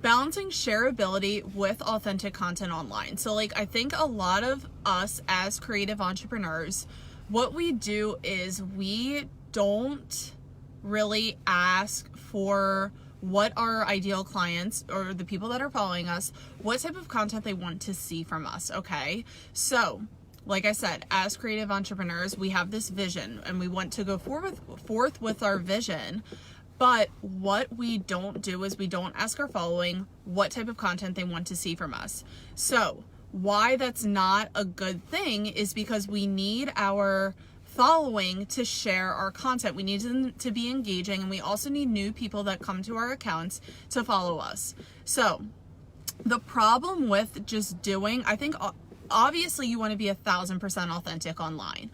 balancing shareability with authentic content online. So like, I think a lot of us as creative entrepreneurs, what we do is we don't really ask for what our ideal clients or the people that are following us, what type of content they want to see from us, okay? So, like I said, as creative entrepreneurs, we have this vision and we want to go forth with our vision. But what we don't do is we don't ask our following what type of content they want to see from us. So why that's not a good thing is because we need our following to share our content. We need them to be engaging, and we also need new people that come to our accounts to follow us. So the problem with just doing, I think obviously you want to be 1,000% authentic online,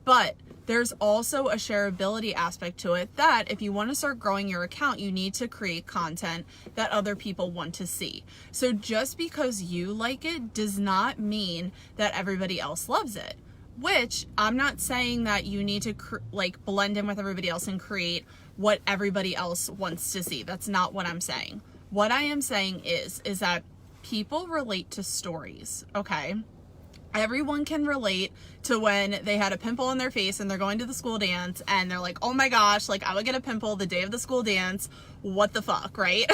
but there's also a shareability aspect to it that if you want to start growing your account, you need to create content that other people want to see. So just because you like it does not mean that everybody else loves it. Which I'm not saying that you need to like blend in with everybody else and create what everybody else wants to see. That's not what I'm saying. What I am saying is that people relate to stories, okay? Everyone can relate to when they had a pimple on their face and they're going to the school dance and they're like, oh my gosh, like I would get a pimple the day of the school dance. What the fuck, right?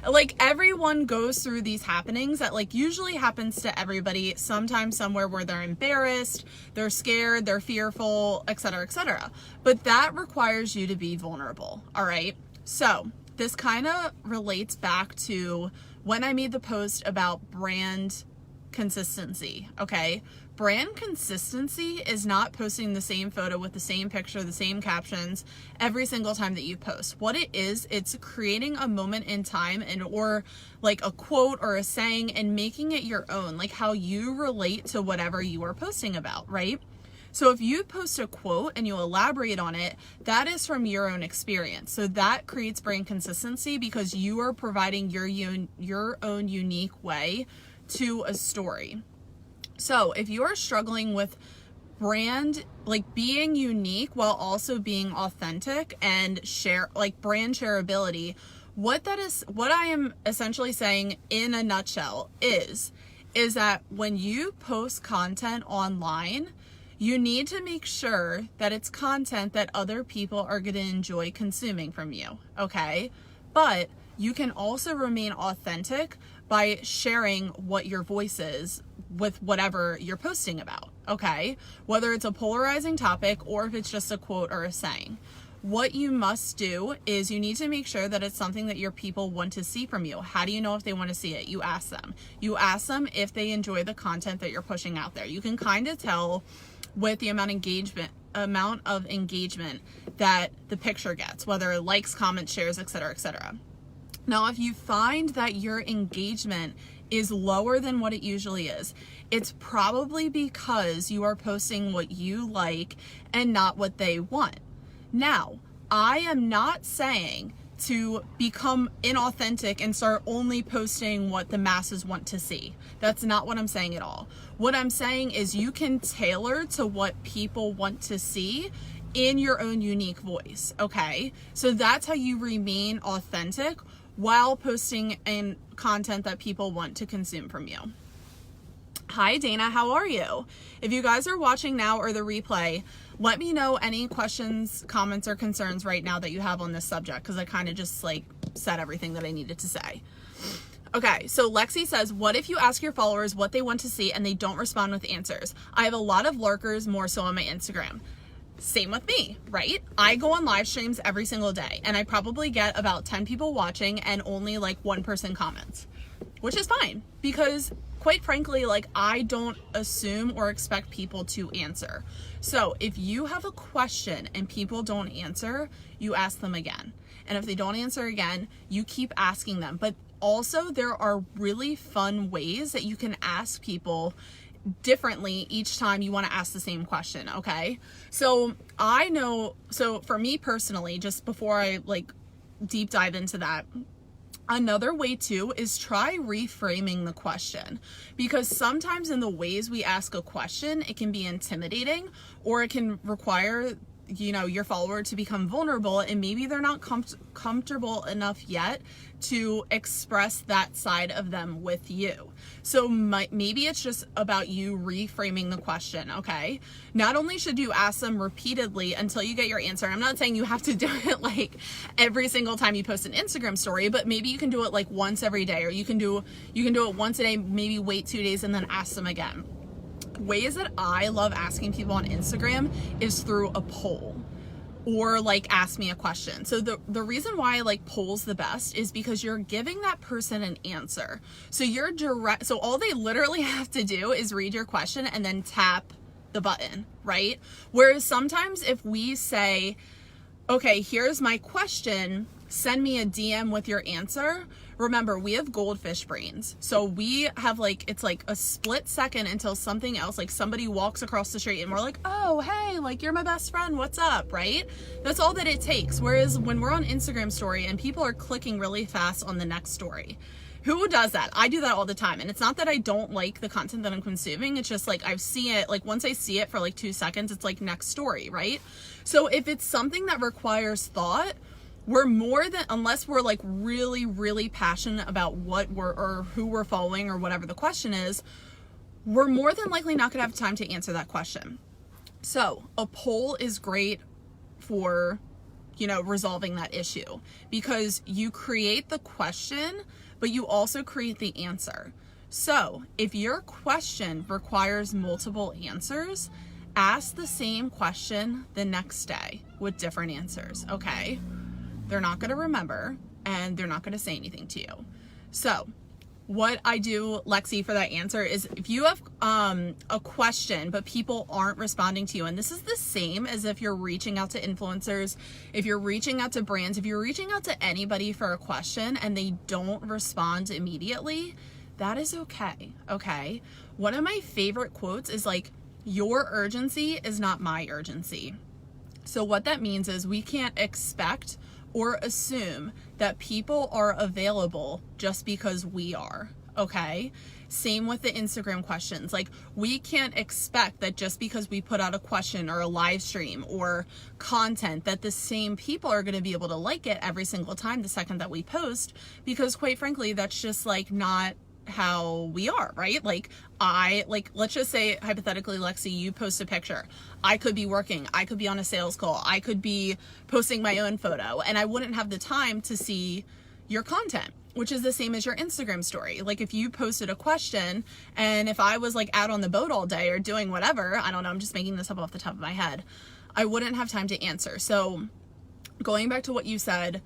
Like everyone goes through these happenings that like usually happens to everybody sometime somewhere where they're embarrassed, they're scared, they're fearful, etc., etc. But that requires you to be vulnerable, all right? So this kind of relates back to when I made the post about brand consistency, okay? Brand consistency is not posting the same photo with the same picture, the same captions every single time that you post. What it is, it's creating a moment in time and or like a quote or a saying and making it your own, like how you relate to whatever you are posting about, right? So if you post a quote and you elaborate on it, that is from your own experience. So that creates brand consistency because you are providing your own unique way to a story. So if you are struggling with brand, like being unique while also being authentic and share, like brand shareability, what I am essentially saying in a nutshell is that when you post content online, you need to make sure that it's content that other people are going to enjoy consuming from you, okay? But you can also remain authentic by sharing what your voice is with whatever you're posting about, okay? Whether it's a polarizing topic or if it's just a quote or a saying. What you must do is you need to make sure that it's something that your people want to see from you. How do you know if they want to see it? You ask them. You ask them if they enjoy the content that you're pushing out there. You can kind of tell with the amount of engagement that the picture gets, whether likes, comments, shares, etc., etc. Now, if you find that your engagement is lower than what it usually is, it's probably because you are posting what you like and not what they want. Now, I am not saying to become inauthentic and start only posting what the masses want to see. That's not what I'm saying at all. What I'm saying is you can tailor to what people want to see in your own unique voice, okay? So that's how you remain authentic while posting in content that people want to consume from you. Hi Dana, how are you? If you guys are watching now or the replay, let me know any questions, comments, or concerns right now that you have on this subject, because I kind of just like said everything that I needed to say. Okay, so Lexi says, what if you ask your followers what they want to see and they don't respond with answers? I have a lot of lurkers, more so on my Instagram. Same with me, right? I go on live streams every single day and I probably get about 10 people watching and only like one person comments, which is fine because quite frankly, like I don't assume or expect people to answer. So if you have a question and people don't answer, you ask them again. And if they don't answer again, you keep asking them. But also there are really fun ways that you can ask people differently each time you want to ask the same question, okay? So I know, so for me personally, just before I like deep dive into that, another way too is try reframing the question, because sometimes in the ways we ask a question, it can be intimidating or it can require your follower to become vulnerable, and maybe they're not comfortable enough yet to express that side of them with you. So maybe it's just about you reframing the question, okay? Not only should you ask them repeatedly until you get your answer. I'm not saying you have to do it like every single time you post an Instagram story, but maybe you can do it like once every day, or you can do it once a day, maybe wait 2 days and then ask them again. Ways that I love asking people on Instagram is through a poll, or like ask me a question. So the reason why I like polls the best is because you're giving that person an answer. So so all they literally have to do is read your question and then tap the button, right? Whereas sometimes if we say, okay, here's my question, send me a DM with your answer. Remember, we have goldfish brains. So we have it's like a split second until something else, like somebody walks across the street and we're like, oh, hey, like you're my best friend, what's up, right? That's all that it takes. Whereas when we're on Instagram story and people are clicking really fast on the next story, who does that? I do that all the time. And it's not that I don't like the content that I'm consuming. It's just like I've seen it, like once I see it for like 2 seconds, it's like next story, right? So if it's something that requires thought, unless we're like really, really passionate about or who we're following or whatever the question is, we're more than likely not gonna have time to answer that question. So a poll is great for, resolving that issue, because you create the question, but you also create the answer. So if your question requires multiple answers, ask the same question the next day with different answers, okay? They're not going to remember, and they're not going to say anything to you. So what I do, Lexi, for that answer is if you have a question, but people aren't responding to you, and this is the same as if you're reaching out to influencers, if you're reaching out to brands, if you're reaching out to anybody for a question and they don't respond immediately, that is okay, okay? One of my favorite quotes is like, your urgency is not my urgency. So what that means is we can't expect or assume that people are available just because we are, okay? Same with the Instagram questions. Like, we can't expect that just because we put out a question or a live stream or content that the same people are going to be able to like it every single time the second that we post, because quite frankly, that's just like not how we are, right? Let's just say hypothetically, Lexi, you post a picture. I could be working, I could be on a sales call, I could be posting my own photo, and I wouldn't have the time to see your content, which is the same as your Instagram story. Like if you posted a question and if I was like out on the boat all day or doing whatever, I don't know, I'm just making this up off the top of my head, I wouldn't have time to answer. So going back to what you said,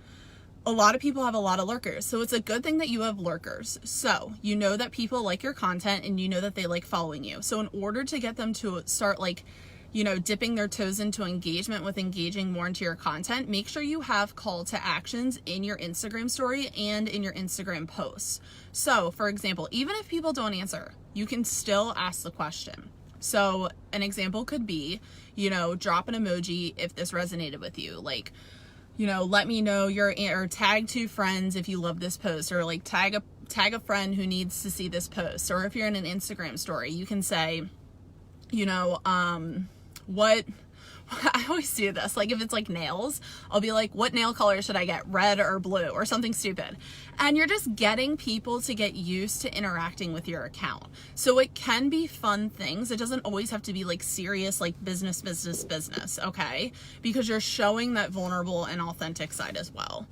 a lot of people have a lot of lurkers. So it's a good thing that you have lurkers. So you know that people like your content and you know that they like following you. So in order to get them to start dipping their toes into engagement with engaging more into your content, make sure you have call to actions in your Instagram story and in your Instagram posts. So for example, even if people don't answer, you can still ask the question. So an example could be, drop an emoji if this resonated with you. Like, let me know or tag 2 friends if you love this post, or like tag a friend who needs to see this post. Or if you're in an Instagram story, you can say, what I always do this, like if it's like nails, I'll be like, what nail color should I get, red or blue, or something stupid. And you're just getting people to get used to interacting with your account. So it can be fun things. It doesn't always have to be like serious, like business, okay? Because you're showing that vulnerable and authentic side as well.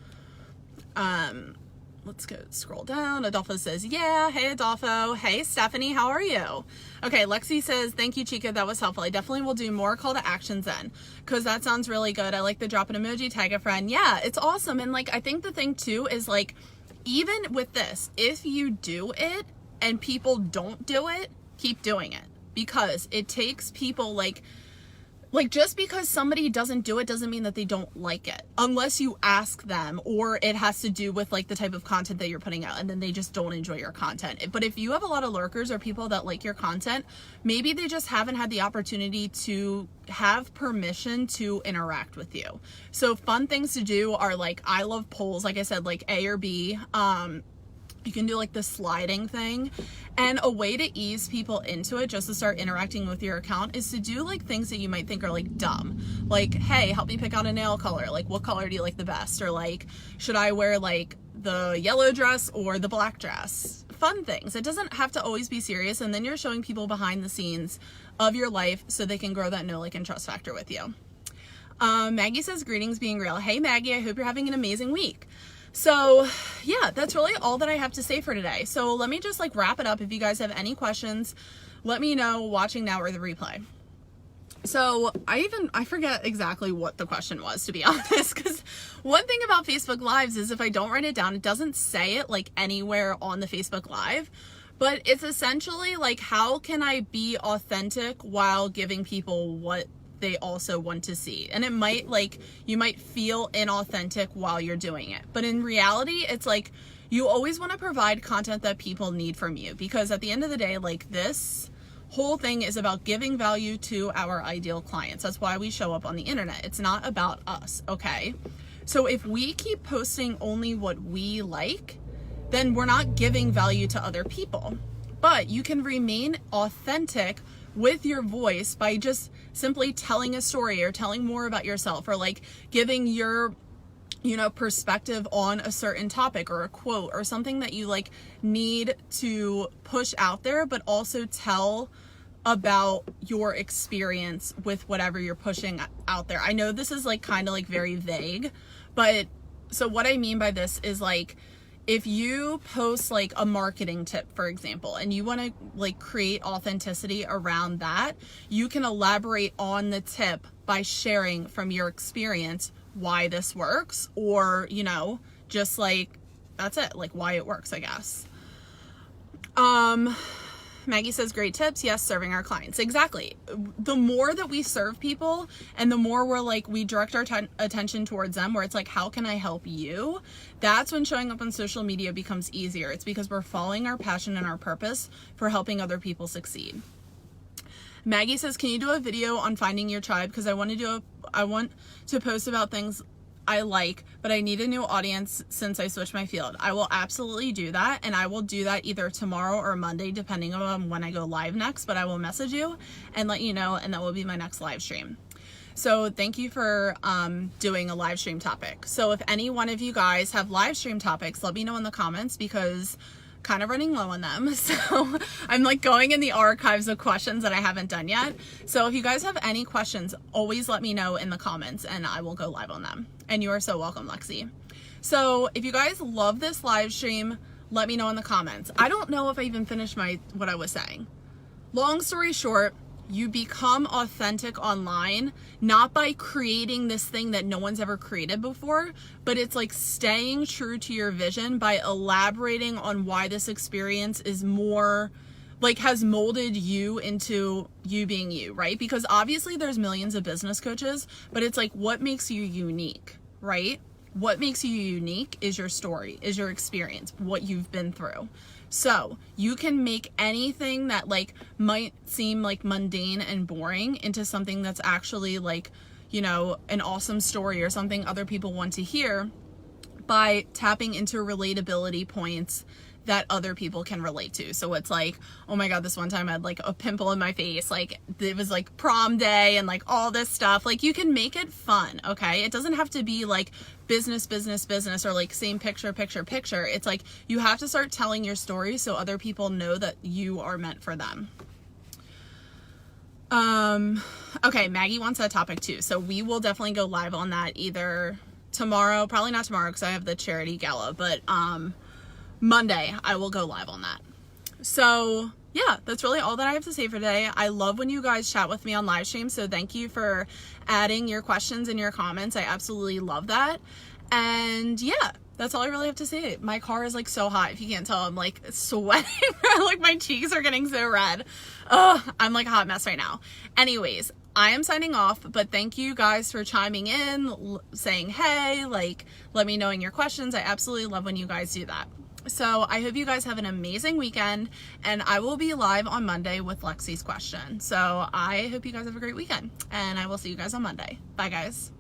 Let's go scroll down. Adolfo says, yeah. Hey, Adolfo. Hey, Stephanie. How are you? Okay, Lexi says, thank you, Chica. That was helpful. I definitely will do more call to actions then, because that sounds really good. I like the drop an emoji, tag a friend. Yeah, it's awesome. And like, I think the thing too is like, even with this, if you do it and people don't do it, keep doing it, because it takes people like just because somebody doesn't do it doesn't mean that they don't like it, unless you ask them, or it has to do with like the type of content that you're putting out and then they just don't enjoy your content. But if you have a lot of lurkers or people that like your content, maybe they just haven't had the opportunity to have permission to interact with you. So fun things to do are like, I love polls, like I said, like A or B. You can do like the sliding thing. And a way to ease people into it, just to start interacting with your account, is to do like things that you might think are like dumb. Like, hey, help me pick out a nail color. Like, what color do you like the best? Or like, should I wear like the yellow dress or the black dress? Fun things. It doesn't have to always be serious. And then you're showing people behind the scenes of your life so they can grow that know, like, and trust factor with you. Maggie says, greetings being real. Hey Maggie, I hope you're having an amazing week. So yeah, that's really all that I have to say for today. So let me just like wrap it up. If you guys have any questions, let me know watching now or the replay. So I forget exactly what the question was, to be honest, because one thing about Facebook Lives is if I don't write it down, it doesn't say it like anywhere on the Facebook Live, but it's essentially like, how can I be authentic while giving people what they also want to see? And it might, like, you might feel inauthentic while you're doing it, but in reality, it's like you always want to provide content that people need from you, because at the end of the day, like, this whole thing is about giving value to our ideal clients. That's why we show up on the internet. It's not about us, okay? So if we keep posting only what we like, then we're not giving value to other people. But you can remain authentic with your voice by just simply telling a story or telling more about yourself, or like giving your, you know, perspective on a certain topic or a quote or something that you like need to push out there, but also tell about your experience with whatever you're pushing out there. I know this is like kind of like very vague, but so what I mean by this is like, if you post like a marketing tip, for example, and you want to like create authenticity around that, you can elaborate on the tip by sharing from your experience why this works, or, you know, just like, that's it, like why it works, I guess. Maggie says, great tips. Yes, serving our clients. Exactly. The more that we serve people and the more we're like, we direct our attention towards them, where it's like, how can I help you? That's when showing up on social media becomes easier. It's because we're following our passion and our purpose for helping other people succeed. Maggie says, can you do a video on finding your tribe? Because I want to post about things I like, but I need a new audience since I switched my field. I will absolutely do that, and I will do that either tomorrow or Monday, depending on when I go live next, but I will message you and let you know, and that will be my next live stream. So thank you for doing a live stream topic. So if any one of you guys have live stream topics, let me know in the comments, because kind of running low on them. So I'm like going in the archives of questions that I haven't done yet. So if you guys have any questions, always let me know in the comments and I will go live on them. And you are so welcome, Lexi. So if you guys love this live stream, let me know in the comments. I don't know if I even finished what I was saying. Long story short, you become authentic online, not by creating this thing that no one's ever created before, but it's like staying true to your vision by elaborating on why this experience is more, like, has molded you into you being you, right? Because obviously there's millions of business coaches, but it's like, what makes you unique, right? What makes you unique is your story, is your experience, what you've been through. So you can make anything that like might seem like mundane and boring into something that's actually like, you know, an awesome story or something other people want to hear by tapping into relatability points that other people can relate to. So it's like, oh my God, this one time I had like a pimple in my face, like it was like prom day and like all this stuff. Like you can make it fun, okay? It doesn't have to be like business or like same picture. It's like you have to start telling your story so other people know that you are meant for them. Okay, Maggie wants that topic too. So we will definitely go live on that either tomorrow, probably not tomorrow because I have the charity gala, but Monday I will go live on that. So yeah, that's really all that I have to say for today. I love when you guys chat with me on live stream, so thank you for adding your questions and your comments. I absolutely love that. And yeah, that's all I really have to say. My car is like so hot. If you can't tell, I'm like sweating. Like my cheeks are getting so red. Oh, I'm like a hot mess right now. Anyways, I am signing off, but thank you guys for chiming in, saying hey, like let me know in your questions. I absolutely love when you guys do that. So I hope you guys have an amazing weekend, and I will be live on Monday with Lexi's question. So I hope you guys have a great weekend, and I will see you guys on Monday. Bye guys.